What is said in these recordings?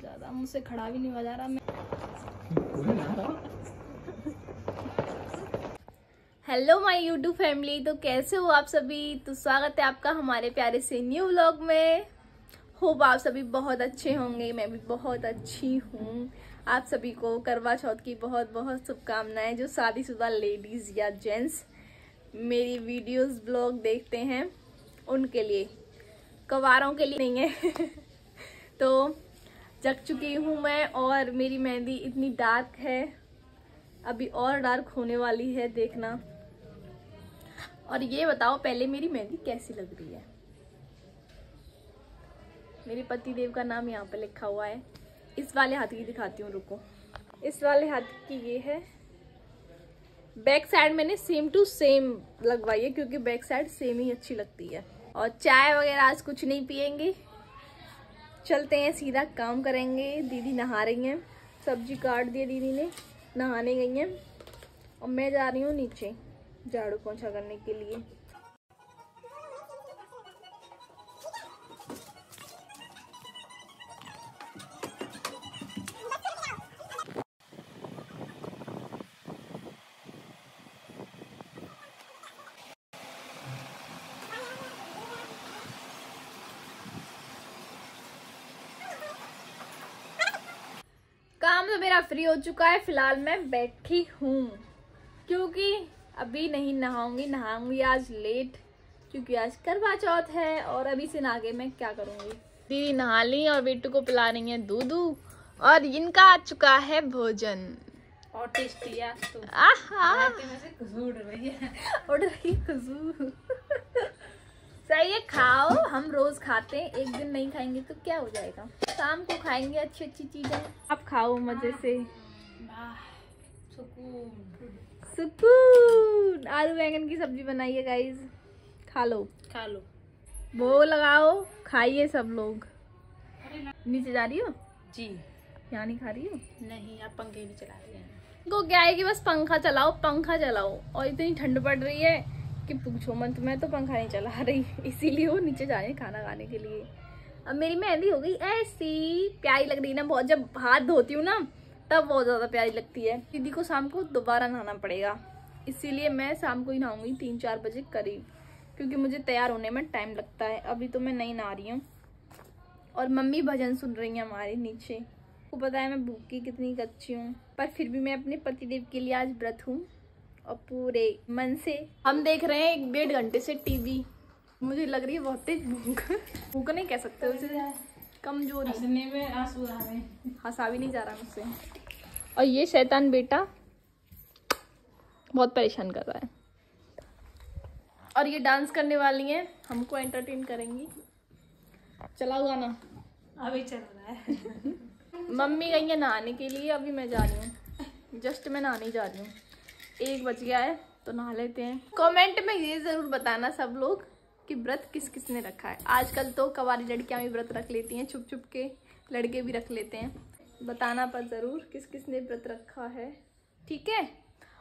ज्यादा, मुझसे खड़ा भी नहीं हुआ जा रहा। मैं हेलो माय यूट्यूब फैमिली, तो कैसे हो आप सभी। तो स्वागत है आपका हमारे प्यारे से न्यू व्लॉग में। होप आप सभी बहुत अच्छे होंगे, मैं भी बहुत अच्छी हूँ। आप सभी को करवा चौथ की बहुत बहुत शुभकामनाएं। जो शादीशुदा लेडीज या जेंट्स मेरी वीडियोस ब्लॉग देखते हैं उनके लिए, कवारों के लिए नहीं है। तो जग चुकी हूँ मैं, और मेरी मेहंदी इतनी डार्क है, अभी और डार्क होने वाली है, देखना। और ये बताओ पहले मेरी मेहंदी कैसी लग रही है। मेरे पति देव का नाम यहाँ पे लिखा हुआ है। इस वाले हाथ की दिखाती हूँ, रुको। इस वाले हाथ की ये है। बैक साइड मैंने सेम टू सेम लगवाई है, क्योंकि बैक साइड सेम ही अच्छी लगती है। और चाय वगैरह आज कुछ नहीं पियेंगे, चलते हैं सीधा काम करेंगे। दीदी नहा रही हैं, सब्जी काट दी दीदी ने, नहाने गई हैं। और मैं जा रही हूँ नीचे झाड़ू पोंछा करने के लिए। काम तो मेरा फ्री हो चुका है, फिलहाल मैं बैठी हूँ, क्योंकि अभी नहीं नहाऊंगी। नहाऊंगी आज लेट, क्योंकि आज करवा चौथ है। और अभी से नहा के मैं क्या करूंगी। दीदी नहा ली और बेटू को पिला रही है दूध, और इनका आ चुका है भोजन। और टेस्टी है तो। खुशबू उड़ रही खुशबू। सही है, खाओ। हम रोज खाते हैं, एक दिन नहीं खाएंगे तो क्या हो जाएगा। शाम को खाएंगे अच्छी अच्छी चीजें। आप खाओ मजे से। सुकून। आलू बैंगन की सब्जी बनाई है गाइस, खा लो खा लो। वो लगाओ, खाइए सब लोग। नीचे जा रही हो जी? यहाँ नहीं खा रही हो? नहीं, आप पंखे भी चला रहे हैं। को क्या है कि बस पंखा चलाओ पंखा चलाओ। और इतनी ठंड पड़ रही है कि पूछो मत। मैं तो पंखा नहीं चला रही, इसीलिए वो नीचे जा रहे हैं खाना खाने के लिए। अब मेरी मेहंदी हो गई ऐसी, प्यारी लग रही है ना बहुत। जब हाथ धोती हूँ ना तब बहुत ज्यादा प्यारी लगती है। दीदी को शाम को दोबारा नहाना पड़ेगा, इसीलिए मैं शाम को ही नहाऊंगी 3-4 बजे करीब, क्योंकि मुझे तैयार होने में टाइम लगता है। अभी तो मैं नहीं नहा रही हूँ। और मम्मी भजन सुन रही है हमारे नीचे। को पता है मैं भूखी कितनी कच्ची हूँ, पर फिर भी मैं अपने पतिदेव के लिए आज व्रत हूँ, और पूरे मन से। हम देख रहे हैं 1-1.5 घंटे से टीवी। मुझे लग रही है बहुत तेज भूख। भूख नहीं कह सकते उसे, कमजोरी। हंसने में आंसू आ रहे हैं। हंसा भी नहीं जा रहा मुझसे। और ये शैतान बेटा बहुत परेशान कर रहा है। और ये डांस करने वाली हैं, हमको एंटरटेन करेंगी। चलाओ गाना। अभी चल रहा है। मम्मी गई है नहाने के लिए, अभी मैं जा रही हूँ। जस्ट मैं नहाने जा रही हूँ। 1 बज गया है तो नहा लेते हैं। कमेंट में ये जरूर बताना सब लोग कि व्रत किस किस ने रखा है। आजकल तो कवारी लड़कियां भी व्रत रख लेती हैं, छुप छुप के। लड़के भी रख लेते हैं। बताना पर जरूर किस किस ने व्रत रखा है, ठीक है।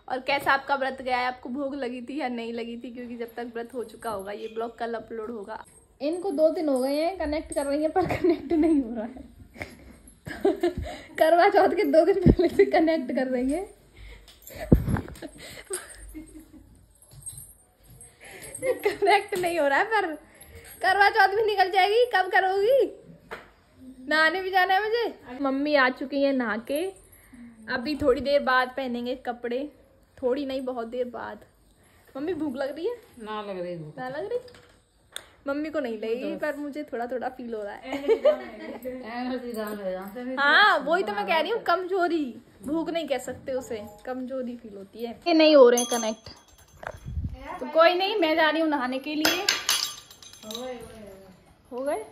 और कैसा आपका व्रत गया है, आपको भोग लगी थी या नहीं लगी थी, क्योंकि जब तक व्रत हो चुका होगा, ये ब्लॉग कल अपलोड होगा। इनको 2 दिन हो गए हैं कनेक्ट कर रही है, पर कनेक्ट नहीं हो रहा है। करवा चौथ के 2 दिन पहले से कनेक्ट कर रही है। कनेक्ट नहीं हो रहा है, पर करवा चौथ भी निकल जाएगी। कब करोगी? नहाने भी जाना है मुझे। मम्मी आ चुकी है नहा के, अभी थोड़ी देर बाद पहनेंगे कपड़े। थोड़ी नहीं, बहुत देर बाद। मम्मी भूख लग रही है? ना लग रही भूख। ना लग रही? मम्मी को नहीं लगी, पर मुझे थोड़ा थोड़ा फील हो रहा है। हाँ वही तो मैं कह रही हूँ, कमजोरी। भूख नहीं कह सकते उसे, कमजोरी फील होती है। ये नहीं हो रहे हैं कनेक्ट, तो कोई नहीं, मैं जा रही हूँ नहाने के लिए। हो गए?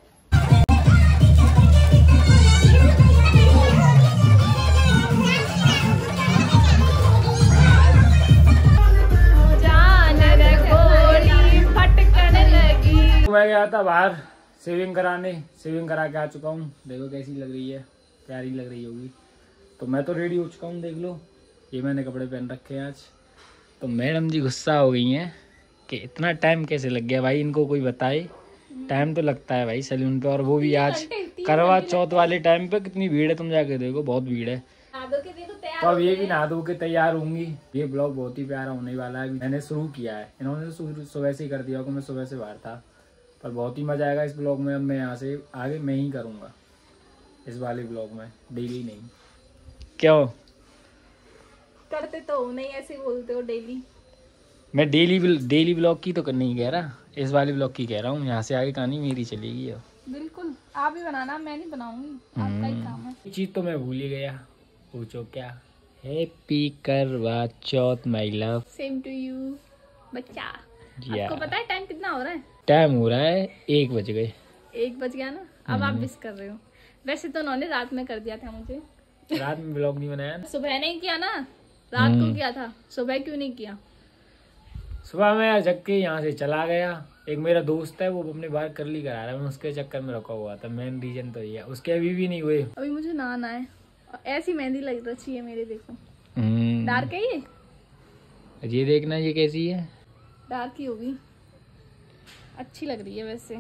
मैं गया था बाहर शेविंग कराने, शेविंग करा के आ चुका हूँ। देखो कैसी लग रही है, प्यारी लग रही होगी। तो मैं तो रेडी हो चुका हूँ, देख लो। ये मैंने कपड़े पहन रखे हैं आज। तो मैडम जी गुस्सा हो गई हैं कि इतना टाइम कैसे लग गया भाई, इनको कोई बताए। टाइम तो लगता है भाई सैलून पे, और वो भी आज करवा चौथ वाले टाइम पे कितनी भीड़ है, तुम जाके देखो, बहुत भीड़ है। तो अब ये भी नहा धो के तैयार होंगी। ये ब्लॉग बहुत ही प्यारा होने वाला है, मैंने शुरू किया है, इन्होंने सुबह से ही कर दिया, मैं सुबह से बाहर था, पर बहुत ही मजा आएगा इस ब्लॉग में। अब मैं यहाँ से आगे मैं ही करूँगा इस वाले ब्लॉग में, डेली नहीं। क्यों करते तो हो नहीं, ऐसे बोलते हो डेली। मैं डेली ब्लॉग की तो नहीं कह रहा, इस वाले ब्लॉग की कह रहा हूँ। यहाँ से आगे कहानी मेरी चलेगी। अब बिल्कुल आप ही बनाना, मैं नहीं बनाऊंगी, आपका ही काम है। चीज तो मैं भूल ही गया, पूछो क्या। Happy Karva Chauth my love. Same to you बच्चा। या। आपको पता है टाइम कितना हो रहा है? टाइम हो रहा है 1 बज गए। 1 बज गया ना, अब आप मिस कर रहे हो। वैसे तो उन्होंने रात में कर दिया था मुझे। रात में ब्लॉग नहीं बनाया ना? सुबह नहीं किया ना, रात को किया था, सुबह क्यों नहीं किया? सुबह मैं जग के यहाँ से चला गया। एक मेरा दोस्त है, वो अपने बाहर करली करा रहा है, मैं उसके चक्कर में रुका हुआ था। मेन रीजन तो ये है, उसके अभी भी नहीं हुए। अभी मुझे नहाना है, ऐसी मेहंदी लग रही है मेरे, देखो। डार्क है ये देखना, ये कैसी है? डार्क ही होगी, अच्छी लग रही है वैसे।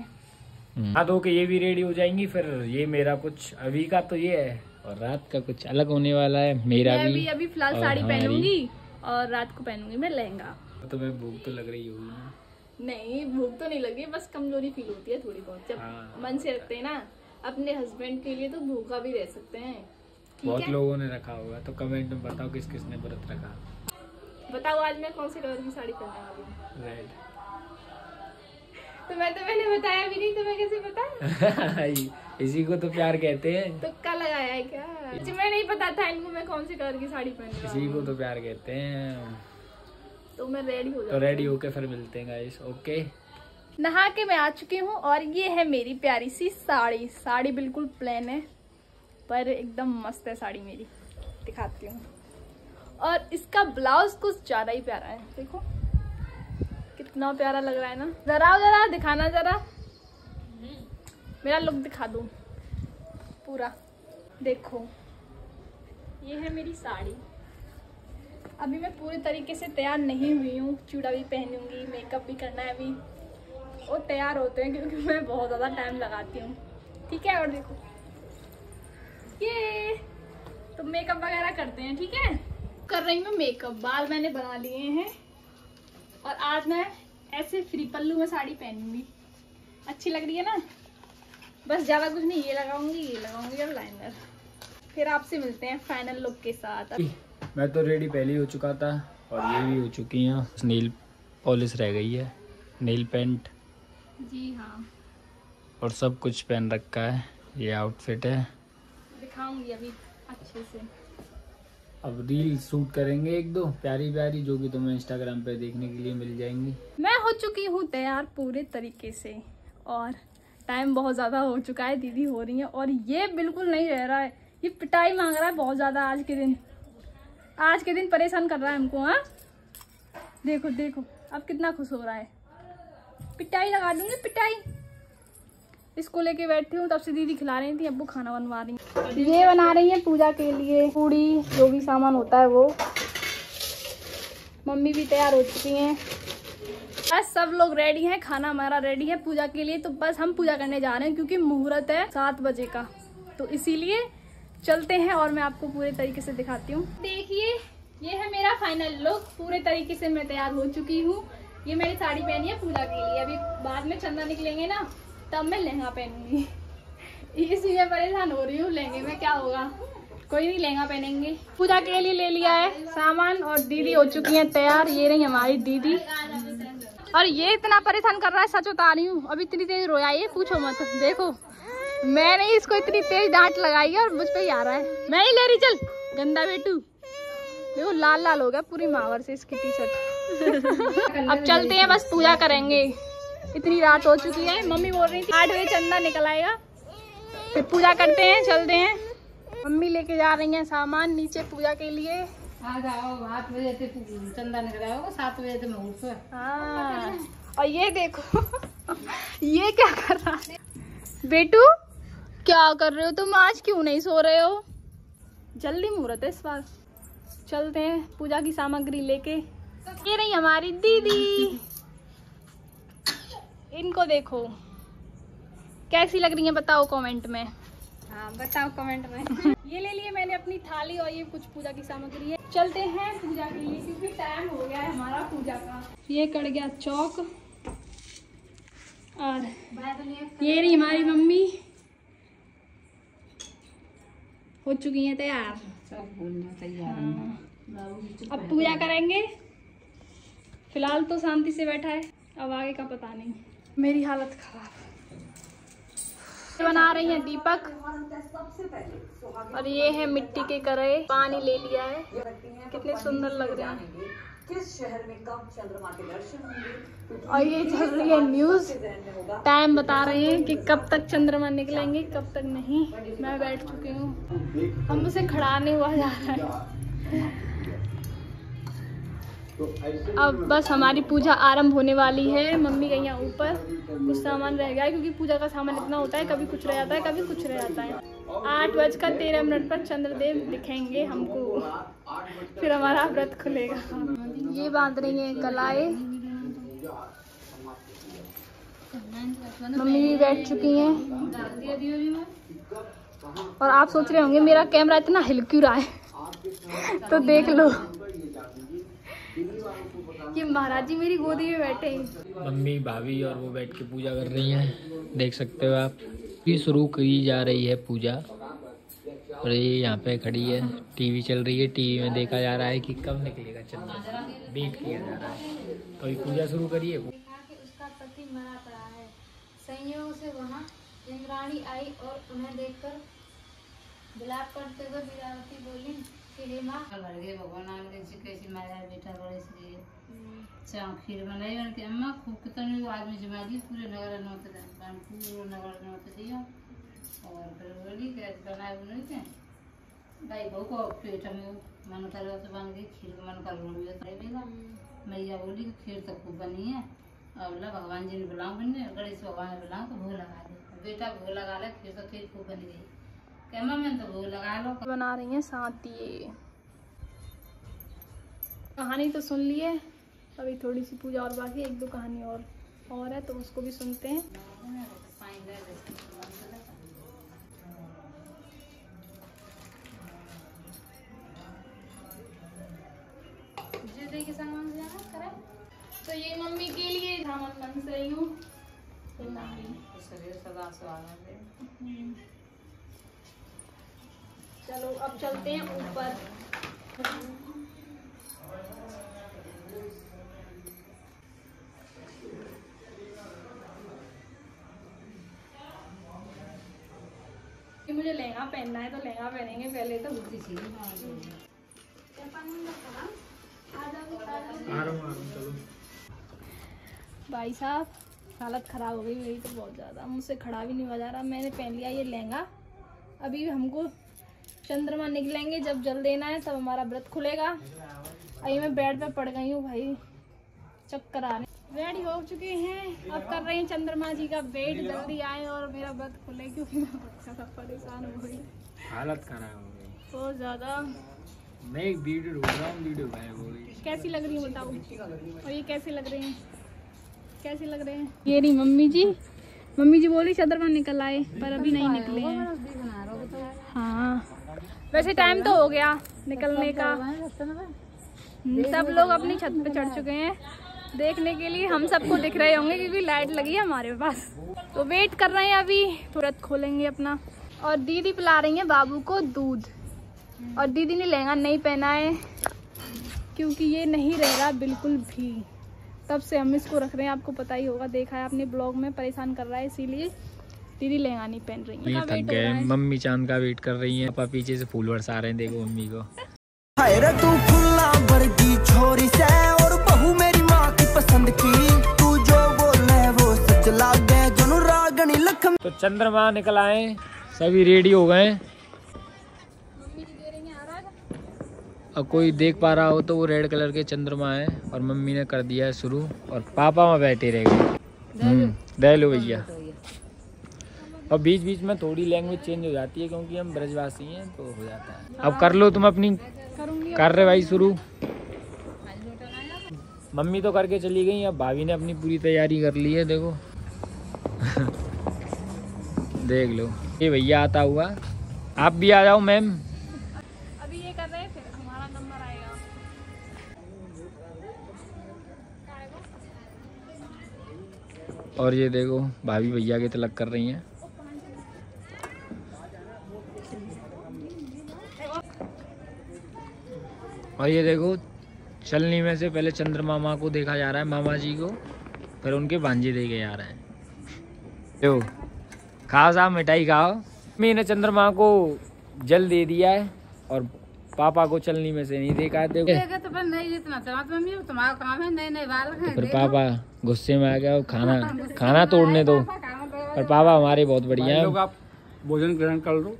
हाँ तो ये भी रेडी हो जाएंगी। फिर ये मेरा कुछ अभी का तो ये है, और रात का कुछ अलग होने वाला है मेरा मैं भी। अभी फिलहाल साड़ी पहनूंगी और रात को पहनूंगी मैं लहंगा। तो मैं भूख तो लग रही होगी ना? नहीं भूख तो नहीं लगी, बस कमजोरी फील होती है थोड़ी बहुत। जब मन से रखते हैं ना अपने हस्बैंड के लिए तो भूखा भी रह सकते हैं। बहुत लोगों ने रखा होगा, तो कमेंट में बताओ किस किस ने व्रत रखा। बताओ आज मैं कौन से कलर की साड़ी पहनने वाली हूँ? रेड। तो मैं तो मैंने बताया भी नहीं, तुम्हें कैसे पता? इसी को तो प्यार कहते हैं। तुक्का लगाया है क्या? मैं नहीं पता था इनको मैं कौन से कलर की साड़ी पहनने वाली हूँ। इसी को तो प्यार कहते हैं। तो मैं रेडी हो तो रेडी होके फिर मिलते हैं गाइस। ओके, नहा के मैं आ चुकी हूँ और ये है मेरी प्यारी सी साड़ी। साड़ी बिल्कुल प्लेन है पर एकदम मस्त है साड़ी मेरी, दिखाती हूँ। और इसका ब्लाउज कुछ ज्यादा ही प्यारा है, देखो कितना प्यारा लग रहा है ना। जरा दिखाना, जरा मेरा लुक दिखा दो पूरा। देखो ये है मेरी साड़ी। अभी मैं पूरे तरीके से तैयार नहीं हुई हूँ, चूड़ा भी पहनूंगी, मेकअप भी करना है अभी। वो तैयार होते हैं क्योंकि मैं बहुत ज़्यादा टाइम लगाती हूँ, ठीक है। और देखो ये तो मेकअप वगैरह करते हैं, ठीक है। कर रही हूँ मेकअप, बाल मैंने बना लिए हैं और आज मैं ऐसे फ्री पल्लू में साड़ी पहनूंगी। अच्छी लग रही है ना? बस ज़्यादा कुछ नहीं, ये लगाऊंगी और लाइनर। फिर आपसे मिलते हैं फाइनल लुक के साथ। मैं तो रेडी पहले ही हो चुका था और ये भी हो चुकी हैं। नेल पॉलिश रह गई है, नेल पेंट जी हाँ, और सब कुछ पहन रखा है। ये आउटफिट है, दिखाऊंगी अभी अच्छे से। अब रील शूट करेंगे 1-2 प्यारी प्यारी, जो कि तुम्हें इंस्टाग्राम पे देखने के लिए मिल जाएंगी। मैं हो चुकी हूँ तैयार पूरे तरीके से और टाइम बहुत ज़्यादा हो चुका है। दीदी हो रही है और ये बिल्कुल नहीं रह रहा है, ये पिटाई मांग रहा है बहुत ज़्यादा। आज के दिन परेशान कर रहा है हमको। हाँ देखो देखो अब कितना खुश हो रहा है। पिटाई लगा दूंगी, पिटाई। इसको लेके बैठी हूँ, तब से दीदी खिला रही थी, अब्बू खाना बनवा रही है। ये बना रही है पूजा के लिए पूड़ी, जो भी सामान होता है वो। मम्मी भी तैयार हो चुकी हैं। बस सब लोग रेडी हैं, खाना हमारा रेडी है पूजा के लिए। तो बस हम पूजा करने जा रहे हैं क्योंकि मुहूर्त है 7 बजे का, तो इसीलिए चलते हैं और मैं आपको पूरे तरीके से दिखाती हूँ। देखिए ये है मेरा फाइनल लुक, पूरे तरीके से मैं तैयार हो चुकी हूँ। ये मैंने साड़ी पहनी है पूजा के लिए। अभी बाद में चंदा निकलेंगे ना तब मैं लहंगा पहनूंगी। इसलिए परेशान हो रही हूँ, लहंगे में क्या होगा, कोई नहीं, लहंगा पहनेंगे। पूजा के लिए ले लिया है सामान और दीदी हो चुकी है तैयार। ये रही हमारी दीदी। और ये इतना परेशान कर रहा है, सच बता रही हूँ। अभी इतनी तेज रोया ये पूछो मत। देखो मैंने इसको इतनी तेज डांट लगाई है और मुझ पे ही आ रहा है। मैं ही ले रही, चल गंदा बेटू। देखो लाल लाल हो गया पूरी मावर से इसकी टी शर्ट। अब चलते हैं, बस पूजा करेंगे, इतनी रात हो चुकी है। मम्मी बोल रही थी 8 बजे चंदा निकल आएगा, फिर पूजा करते हैं, चलते हैं। मम्मी लेके जा रही हैं सामान नीचे पूजा के लिए। आ जाओ, 8 बजे से चंदा निकल आएगा, 7 बजे से मुहूर्त है। हाँ और ये देखो ये क्या कर रहा है बेटू, क्या कर रहे हो तुम? आज क्यों नहीं सो रहे हो? जल्दी मुहूर्त है इस बार। चलते हैं पूजा की सामग्री लेके। ये रही हमारी दीदी, इनको देखो कैसी लग रही है बताओ कमेंट में। हाँ बताओ कमेंट में। ये ले लिए मैंने अपनी थाली और ये कुछ पूजा की सामग्री है। चलते हैं पूजा के लिए क्योंकि टाइम हो गया है हमारा पूजा का। ये कट गया चौक और ये रही हमारी मम्मी हो चुकी है तैयार। अब पूजा करेंगे। फिलहाल तो शांति से बैठा है, अब आगे का पता नहीं। मेरी हालत खराब। बना रही हैं दीपक और ये है मिट्टी के कड़े। पानी ले लिया है, कितने सुंदर लग रहे हैं। किस शहर में कब चंद्रमा के दर्शन होंगे। और ये चल रही है न्यूज, टाइम बता रहे हैं कि कब तक चंद्रमा निकलेंगे कब तक नहीं। मैं बैठ चुकी हूँ, हम उसे खड़ा नहीं हुआ जा रहा है। अब बस हमारी पूजा आरंभ होने वाली है। मम्मी गई हैं ऊपर, कुछ सामान रह गया है क्योंकि पूजा का सामान इतना होता है, कभी कुछ रह जाता है कभी कुछ रह जाता है। 8:13 पर चंद्रदेव दिखेंगे हमको, फिर हमारा व्रत खुलेगा। ये बांध रही है कलाई। मम्मी भी बैठ चुकी हैं और आप सोच रहे होंगे मेरा कैमरा इतना हिल क्यों रहा है, तो देख लो ये महाराज जी मेरी गोदी में बैठे हैं। मम्मी भाभी और वो बैठ के पूजा कर रही हैं, देख सकते हो आप। भी शुरू की जा रही है पूजा और ये यहाँ पे खड़ी है, टीवी चल रही है। टीवी में देखा जा रहा है कि कब निकलेगा चंद्रमा, वेट किया जा रहा है। तो ये पूजा शुरू करिए। उसका पति मरा पड़ा है। संयोग से वहाँ इंद्राणी आई और उन्हें देखकर विलाप करते हुए वीरावती बोली कि हे माँ भगवान कैसी मारा बेटा बड़े श्री खीर बनाई उनके अम्मा खूब कितने आदमी जमा दी पूरे नगर नौत पूरे नगर नौत दिया और फिर बोली बनाए उन्होंने भाई बहू को पेट में मन कर तो बन गई खीर का मन कर मैया बोली कि खीर तो खूब बनी है और बोला भगवान जी ने बुलाऊं बनने गणेश भगवान ने बुलाऊं तो भोग लगा दे बेटा भोग लगा ले खीर तो खीर खूब बन गई कैमा में तो भोग लगा लो। बना रही हैं साथ ये कहानी तो सुन लिए, अभी थोड़ी सी पूजा और बाकी, 1-2 कहानी और है तो उसको भी सुनते हैं। तो ये मम्मी के लिए सामान बन रही हूँ। चलो अब चलते हैं ऊपर। मुझे लहंगा पहनना है तो लहंगा पहनेंगे पहले तो। भाई साहब हालत खराब हो गई मेरी तो बहुत ज़्यादा, मुझसे खड़ा भी नहीं हो जा रहा। मैंने पहन लिया ये लहंगा। अभी हमको चंद्रमा निकलेंगे जब जल देना है तब हमारा व्रत खुलेगा। अभी मैं बेड पे पड़ गई हूँ भाई, चक्कर आ रहे। रेडी हो चुके हैं, अब कर रहे हैं चंद्रमा जी का वेट, जल्दी आए और मेरा व्रत खुले क्योंकि मैं बहुत ज़्यादा परेशान हो गई, हालत खराब हो गई बहुत ज़्यादा। मैं एक वीडियो ढूंढ रहा हूँ, वीडियो गायब हो गई। कैसी लग रही है बताओ, और ये कैसे लग रहे हैं, कैसे लग रहे हैं। ये नहीं मम्मी जी बोली चंद्रमा निकल आए पर अभी नहीं निकले हैं। हाँ वैसे टाइम तो हो गया निकलने का। सब लोग अपनी छत पे चढ़ चुके हैं देखने के लिए। हम सबको दिख रहे होंगे क्योंकि लाइट लगी है हमारे पास, तो वेट कर रहे हैं। अभी व्रत खोलेंगे अपना। और दीदी पिला रही है बाबू को दूध, और दीदी ने लहंगा नहीं पहना है क्योंकि ये नहीं रह रहा बिल्कुल भी। तब से हम इसको रख रहे हैं, आपको पता ही होगा, देखा है आपने ब्लॉग में, परेशान कर रहा है इसीलिए दीदी लहंगा नहीं पहन रही है। थक गए, मम्मी चांद का वेट कर रही है। पापा पीछे से फूल बरसा रहे हैं, देखो मम्मी को। तू फुल्ला वर्गी छोरी से और बहू मेरी माँ की पसंद की, तू जो बोले वो सच लागे जनु रागनी लखम। तो चंद्रमा निकल आए, सभी रेडी हो गए। और कोई देख पा रहा हो तो वो रेड कलर के चंद्रमा है और मम्मी ने कर दिया है शुरू और पापा वहाँ बैठे रह गए। दे लो भैया। और बीच बीच में थोड़ी लैंग्वेज चेंज हो जाती है क्योंकि हम ब्रजवासी हैं तो हो जाता है। अब कर लो तुम अपनी कार्रवाई शुरू। मम्मी तो करके चली गई, अब भाभी ने अपनी पूरी तैयारी कर ली है, देखो। देख लो ये भैया आता हुआ, आप भी आ जाओ मैम। अभी ये कर रहे हैं, फिर हमारा नंबर आएगा। और ये देखो भाभी भैया के तिलक कर रही हैं। और ये देखो चलनी में से पहले चंद्रमामा को देखा जा रहा है, मामा जी को, फिर उनके भांजे देखे जा रहे हैं। जो खाओ साहब, मिठाई खाओ। मैंने चंद्रमा को जल दे दिया है और पापा को चलनी में से नहीं देखा। देखो तो फिर नहीं जितना चला मम्मी, तुम्हारा काम है, नए नए बाल हैं। फिर पापा गुस्से में आ गया, खाना तोड़ने दो। पर पापा हमारे बहुत बढ़िया हैं। आप भोजन ग्रहण कर लो।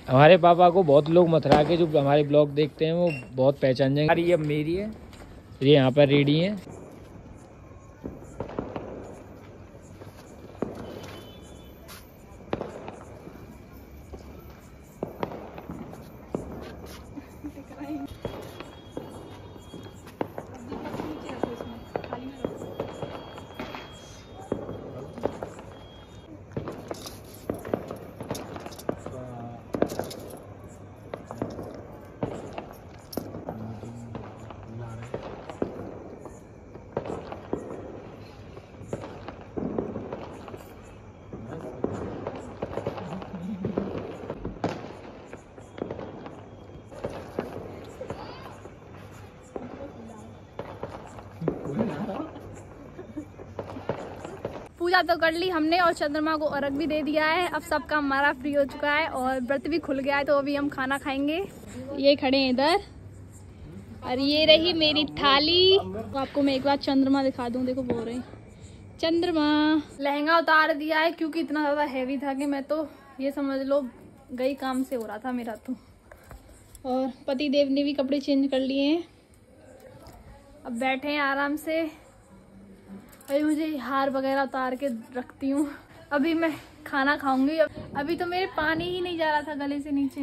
हमारे पापा को बहुत लोग मथुरा के जो हमारे ब्लॉग देखते हैं वो बहुत पहचान जाएंगे। ये अब मेरी है, ये यहाँ पर रेडी है। पूजा तो कर ली हमने और चंद्रमा को अर्घ भी दे दिया है। अब सब काम हमारा फ्री हो चुका है और व्रत भी खुल गया है, तो अभी हम खाना खाएंगे। ये खड़े हैं इधर और ये रही मेरी थाली। तो आपको मैं एक बार चंद्रमा दिखा दूं, देखो बोल रहे चंद्रमा। लहंगा उतार दिया है क्योंकि इतना ज़्यादा हैवी था कि मैं तो ये समझ लो गई काम से हो रहा था मेरा तो। और पति देव ने भी कपड़े चेंज कर लिए हैं, अब बैठे हैं आराम से। अभी मुझे हार वगैरह उतार के रखती हूँ, अभी मैं खाना खाऊंगी। अभी तो मेरे पानी ही नहीं जा रहा था गले से नीचे,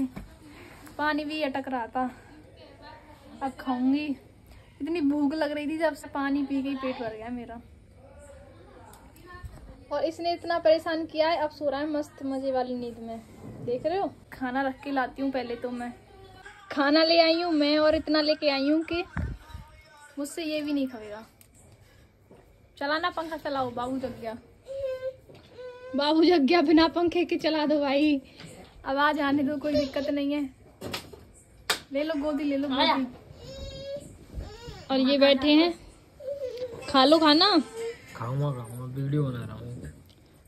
पानी भी अटक रहा था। अब खाऊंगी, इतनी भूख लग रही थी, जब से पानी पी के ही पेट भर गया मेरा। और इसने इतना परेशान किया है, अब सो रहा है मस्त मजे वाली नींद में, देख रहे हो। खाना रख के लाती हूँ, पहले तो मैं खाना ले आई हूँ मैं, और इतना लेके आई हूँ कि मुझसे ये भी नहीं खाएगा। चलाना पंखा चलाओ, बाबू जग गया, बाबू जग गया, बिना पंखे के चला दो भाई। आवाज आने दो, कोई दिक्कत नहीं है। ले लो गोदी, ले लो गोदी। और ये बैठे हैं, खा लो खाना। खाऊंगा वीडियो बना रहा हूँ।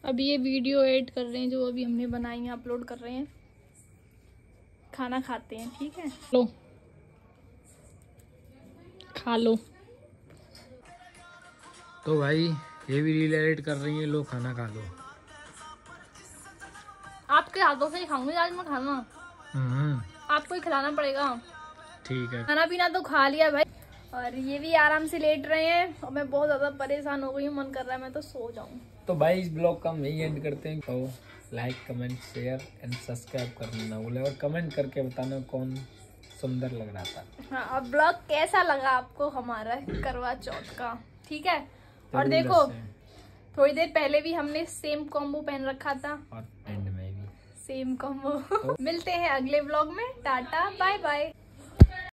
अभी ये वीडियो एडिट कर रहे हैं जो अभी हमने बनाई है, अपलोड कर रहे हैं। खाना खाते हैं, ठीक है। लो खा लो। तो भाई ये भी रील एडिट कर रही है, लो खाना खा लो। आपके हाथों से ही खाऊंगी आज मैं खाना, आपको ही खिलाना पड़ेगा। ठीक है। खाना पीना तो खा लिया भाई, और ये भी आराम से लेट रहे हैं और मैं बहुत ज्यादा परेशान हो गई हूँ, मन कर रहा है मैं तो सो जाऊं। तो भाई इस ब्लॉग का हम यही एंड करते हैं। तो like comment share and subscribe करना ना भूले, और कमेंट करके बताना कौन सुंदर लग रहा था। हाँ, अब ब्लॉग कैसा लगा आपको हमारा करवा चौथ का, ठीक है। और देखो थोड़ी देर पहले भी हमने सेम कॉम्बो पहन रखा था, और एंड में भी सेम कॉम्बो। मिलते हैं अगले व्लॉग में, टाटा बाय बाय।